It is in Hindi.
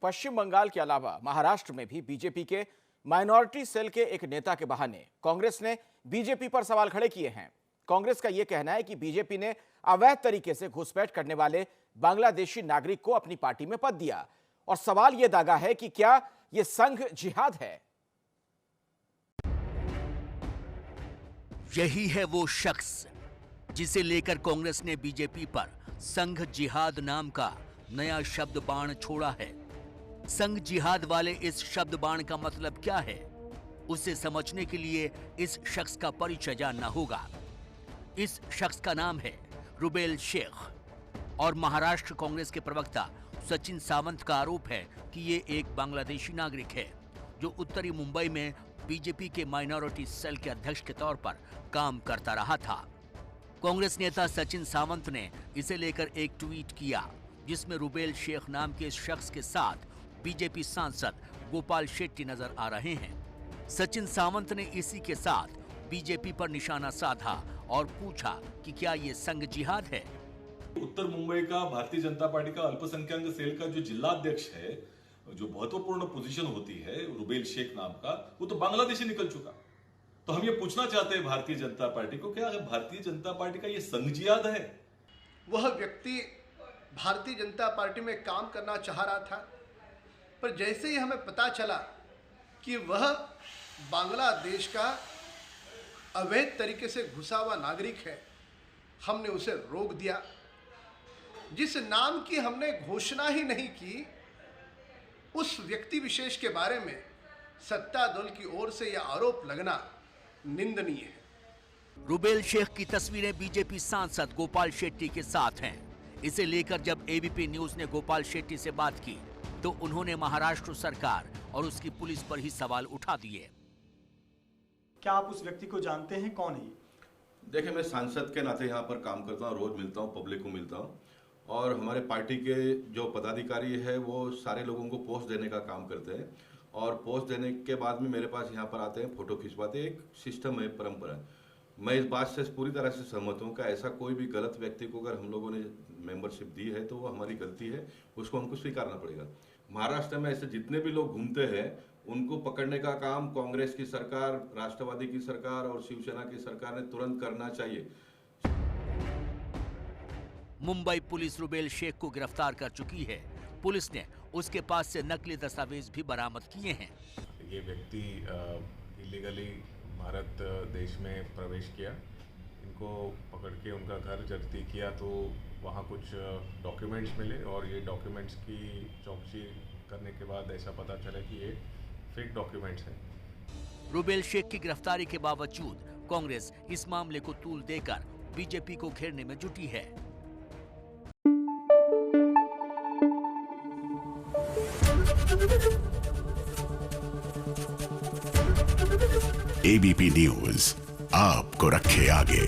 पश्चिम बंगाल के अलावा महाराष्ट्र में भी बीजेपी के माइनॉरिटी सेल के एक नेता के बहाने कांग्रेस ने बीजेपी पर सवाल खड़े किए हैं। कांग्रेस का यह कहना है कि बीजेपी ने अवैध तरीके से घुसपैठ करने वाले बांग्लादेशी नागरिक को अपनी पार्टी में पद दिया और सवाल यह दागा है कि क्या यह संघ जिहाद है। यही है वो शख्स जिसे लेकर कांग्रेस ने बीजेपी पर संघ जिहाद नाम का नया शब्द बाण छोड़ा है। संघ जिहाद वाले इस शब्द बाण का मतलब क्या है, उसे समझने के लिए इस शख्स का परिचय जानना होगा। इस शख्स का नाम है रुबेल शेख और महाराष्ट्र कांग्रेस के प्रवक्ता सचिन सावंत का आरोप है कि ये एक बांग्लादेशी नागरिक है जो उत्तरी मुंबई में बीजेपी के माइनॉरिटी सेल के अध्यक्ष के तौर पर काम करता रहा था। कांग्रेस नेता सचिन सावंत ने इसे लेकर एक ट्वीट किया जिसमें रुबेल शेख नाम के इस शख्स के साथ बीजेपी सांसद गोपाल शेट्टी नजर आ रहे हैं। सचिन सावंत ने इसी के साथ बीजेपी पर निशाना साधा और पूछा कि क्या ये संघ जिहाद है। उत्तर मुंबई का भारतीय जनता पार्टी का अल्पसंख्यक सेल का जो जिलाध्यक्ष है, जो महत्वपूर्ण पोजीशन होती है रुबेल शेख नाम का, वो तो बांग्लादेशी निकल चुका। तो हम ये पूछना चाहते हैं भारतीय जनता पार्टी को, क्या भारतीय जनता पार्टी का ये संघ जिहाद है? वह व्यक्ति भारतीय जनता पार्टी में काम करना चाह रहा था, पर जैसे ही हमें पता चला कि वह बांग्लादेश का अवैध तरीके से घुसा हुआ नागरिक है, हमने उसे रोक दिया। जिस नाम की हमने घोषणा ही नहीं की, उस व्यक्ति विशेष के बारे में सत्ता दल की ओर से यह आरोप लगना निंदनीय है। रुबेल शेख की तस्वीरें बीजेपी सांसद गोपाल शेट्टी के साथ हैं। इसे लेकर जब एबीपी न्यूज ने गोपाल शेट्टी से बात की तो उन्होंने महाराष्ट्र सरकार और उसकी पुलिस पर ही सवाल उठा दिए। क्या आप उस व्यक्ति को जानते हैं, कौन है? देखिए, मैं सांसद के नाते यहाँ पर काम करता हूँ, रोज मिलता हूँ, पब्लिक को मिलता हूँ और हमारे पार्टी के जो पदाधिकारी है वो सारे लोगों को पोस्ट देने का काम करते हैं और पोस्ट देने के बाद में मेरे पास यहाँ पर आते हैं, फोटो खिंचवाते हैं। एक सिस्टम है, परंपरा है। मैं इस बात से पूरी तरह से सहमत हूँ कि ऐसा कोई भी गलत व्यक्ति को अगर हम लोगों ने मेंबरशिप दी है तो वो हमारी गलती है, उसको हमको स्वीकारना पड़ेगा। महाराष्ट्र में ऐसे जितने भी लोग घूमते हैं उनको पकड़ने का काम कांग्रेस की सरकार, राष्ट्रवादी की सरकार और शिवसेना की सरकार ने तुरंत करना चाहिए। मुंबई पुलिस रुबेल शेख को गिरफ्तार कर चुकी है। पुलिस ने उसके पास से नकली दस्तावेज भी बरामद किए हैं। ये व्यक्ति इलीगली भारत देश में प्रवेश किया। इनको पकड़ के उनका घर जब्ती किया तो वहाँ कुछ डॉक्यूमेंट्स मिले और ये डॉक्यूमेंट्स की चौकसी करने के बाद ऐसा पता चला कि ये फेक डॉक्यूमेंट्स हैं। रुबेल शेख की गिरफ्तारी के बावजूद कांग्रेस इस मामले को तूल देकर बीजेपी को घेरने में जुटी है। एबीपी न्यूज आपको रखे आगे।